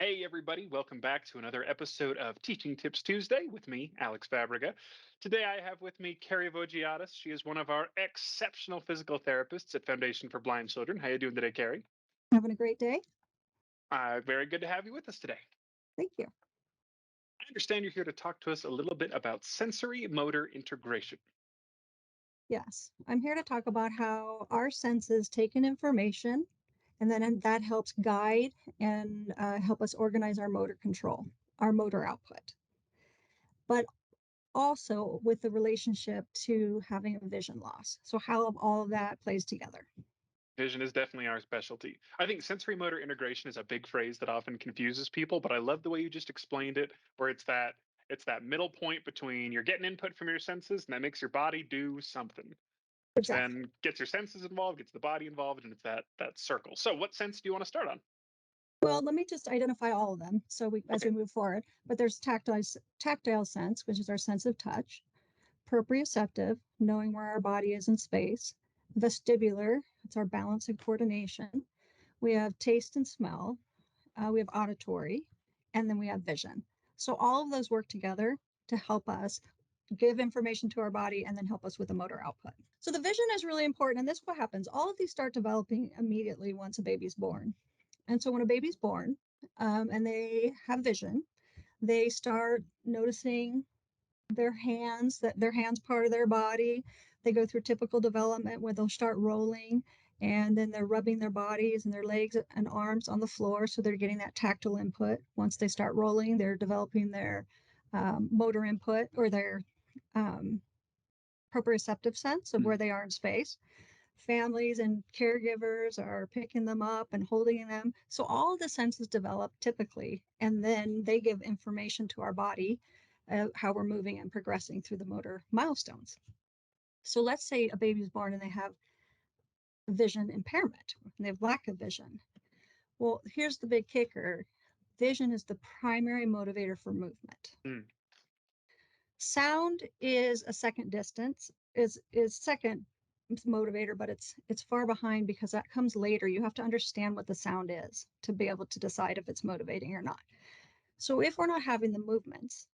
Hey, everybody, welcome back to another episode of Teaching Tips Tuesday with me, Alex Fabrega. Today I have with me Carrie Vogiatis. She is one of our exceptional physical therapists at Foundation for Blind Children. How you doing today, Carrie? Having a great day. Very good to have you with us today. Thank you. I understand you're here to talk to us a little bit about sensory motor integration. Yes, I'm here to talk about how our senses take in information and then that helps guide and help us organize our motor control, our motor output, but also with the relationship to having a vision loss. So, how all of that plays together. Vision is definitely our specialty. I think sensory motor integration is a big phrase that often confuses people, but I love the way you just explained it, where it's that middle point between you're getting input from your senses and that makes your body do something, which Exactly. then gets your senses involved, gets the body involved, and it's that circle. So what sense do you want to start on? Well, let me just identify all of them as Okay. we move forward. But there's tactile sense, which is our sense of touch. Proprioceptive, knowing where our body is in space. Vestibular, it's our balance and coordination. We have taste and smell. We have auditory, and then we have vision. So all of those work together to help us give information to our body and then help us with the motor output. So the vision is really important. And this is what happens. All of these start developing immediately once a baby's born. And so when a baby's born and they have vision, they start noticing their hands part of their body. They go through typical development where they'll start rolling and then they're rubbing their bodies and their legs and arms on the floor. So they're getting that tactile input. Once they start rolling, they're developing their motor input or their um, proprioceptive sense of where Mhm. they are in space. Families and caregivers are picking them up and holding them. So all of the senses develop typically, and then they give information to our body how we're moving and progressing through the motor milestones. So let's say a baby's born and they have vision impairment, and they have lack of vision. Well, here's the big kicker. Vision is the primary motivator for movement. Mm. Sound is a second distance, is second motivator, but it's far behind because that comes later. You have to understand what the sound is to be able to decide if it's motivating or not. So if we're not having the movements,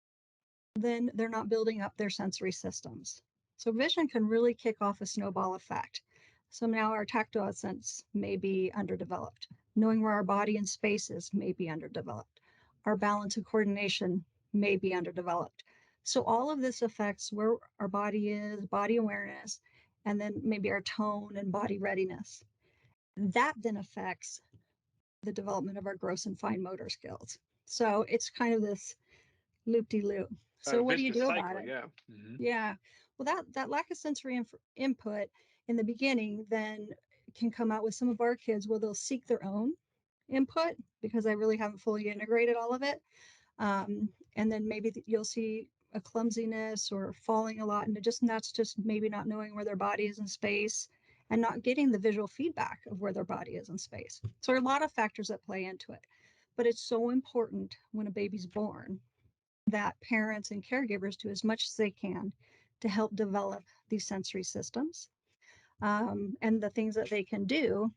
then they're not building up their sensory systems. So vision can really kick off a snowball effect. So now our tactile sense may be underdeveloped. Knowing where our body and space is may be underdeveloped. Our balance and coordination may be underdeveloped. So all of this affects where our body is, body awareness, and then maybe our tone and body readiness. That then affects the development of our gross and fine motor skills. So it's kind of this loop de loop. A So what do you vicious do about cycle, it? yeah. Hmm. Yeah. Well, that lack of sensory input in the beginning then can come out with some of our kids where they'll seek their own input because they really haven't fully integrated all of it. And then maybe you'll see a clumsiness or falling a lot, and that's just maybe not knowing where their body is in space and not getting the visual feedback of where their body is in space. So there are a lot of factors that play into it, but it's so important when a baby's born that parents and caregivers do as much as they can to help develop these sensory systems. And the things that they can do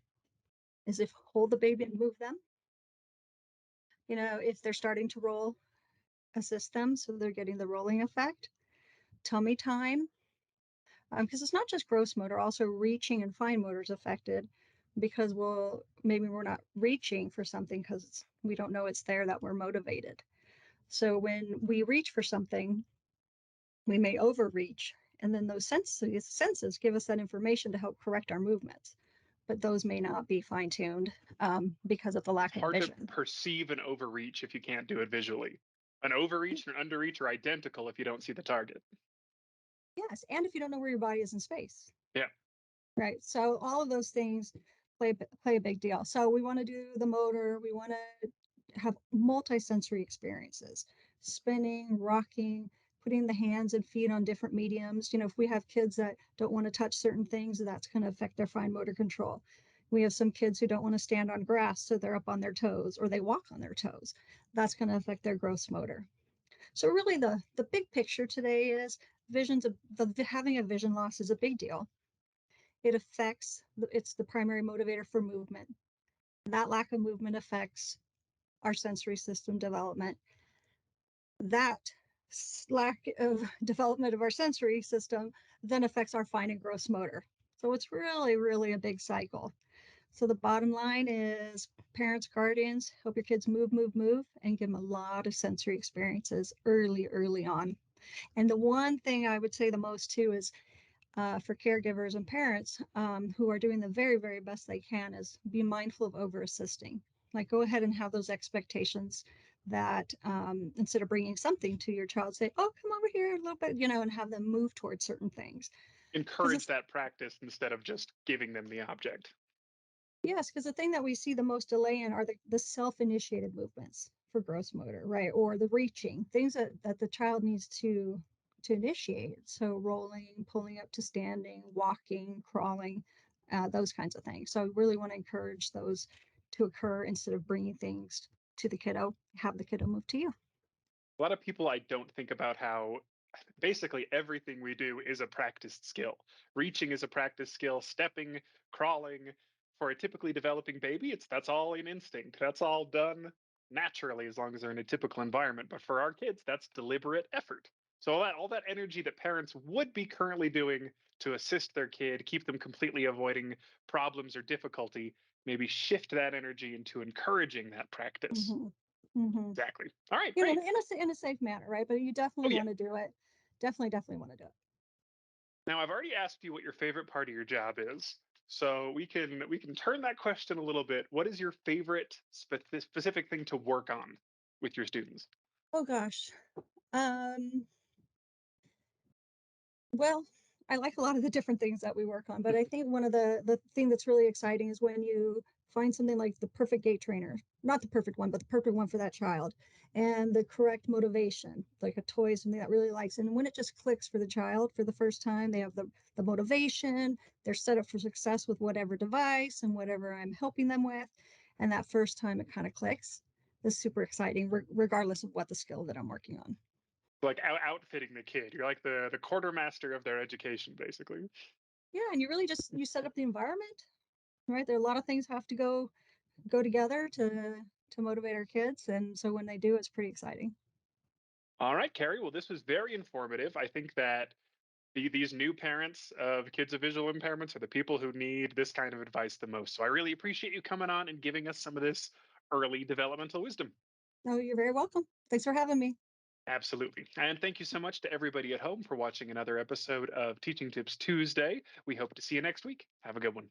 is if hold the baby and move them. If they're starting to roll, assist them so they're getting the rolling effect. Tummy time, because it's not just gross motor, also reaching and fine motor is affected because maybe we're not reaching for something because we don't know it's there that we're motivated. So when we reach for something, we may overreach, and then those senses give us that information to help correct our movements, but those may not be fine-tuned because of the It's lack of hard to vision. perceive an overreach if you can't do it visually. An overreach and an underreach are identical if you don't see the target. Yes, and if you don't know where your body is in space, Yeah. right? So all of those things play a big deal. So we want to do the motor, we want to have multi-sensory experiences, spinning, rocking, putting the hands and feet on different mediums. If we have kids that don't want to touch certain things, that's going to affect their fine motor control. We have some kids who don't want to stand on grass, so they're up on their toes or they walk on their toes. That's going to affect their gross motor. So really the big picture today is having a vision loss is a big deal. It's the primary motivator for movement. That lack of movement affects our sensory system development. That lack of development of our sensory system then affects our fine and gross motor. So it's really, really a big cycle. So the bottom line is parents, guardians, help your kids move, move, move, and give them a lot of sensory experiences early, early on. And the one thing I would say the most too is for caregivers and parents who are doing the very, very best they can is be mindful of over assisting. Like go ahead and have those expectations that instead of bringing something to your child, say, oh, come over here a little bit, and have them move towards certain things. Because Encourage it's, that practice instead of just giving them the object. yes, because the thing that we see the most delay in are the self-initiated movements for gross motor, right? Or the reaching, things that the child needs to initiate. So rolling, pulling up to standing, walking, crawling, those kinds of things. So I really want to encourage those to occur instead of bringing things to the kiddo, have the kiddo move to you. A lot of people I don't think about how basically everything we do is a practiced skill. Reaching is a practice skill, stepping, crawling. For a typically developing baby, that's all in instinct. That's all done naturally as long as they're in a typical environment. But for our kids, that's deliberate effort. So all that energy that parents would be currently doing to assist their kid, keep them completely avoiding problems or difficulty, maybe shift that energy into encouraging that practice. Mm-hmm. Mm-hmm. Exactly. All right, In great. in a safe manner, right? But you Oh definitely yeah. want to do it. Definitely, definitely want to do it. Now I've already asked you what your favorite part of your job is. So we can turn that question a little bit. What is your favorite specific thing to work on with your students? Oh gosh. Um, Well, I like a lot of the different things that we work on, but I think one of the thing that's really exciting is when you find something like the perfect gait trainer, not the perfect one, but the perfect one for that child, and the correct motivation, like a toy, something that really likes, and when it just clicks for the child for the first time, they have the motivation, they're set up for success with whatever device and whatever I'm helping them with, and that first time it kind of clicks. Is super exciting, regardless of what the skill that I'm working on. Like outfitting the kid. You're like the quartermaster of their education, basically. Yeah, and you really just you set up the environment, right? There are a lot of things have to go together to motivate our kids, and so when they do, it's pretty exciting. All right, Carrie. Well, this was very informative. I think that these new parents of kids with visual impairments are the people who need this kind of advice the most. So I really appreciate you coming on and giving us some of this early developmental wisdom. Oh, you're very welcome. Thanks for having me. Absolutely. And thank you so much to everybody at home for watching another episode of Teaching Tips Tuesday. We hope to see you next week. Have a good one.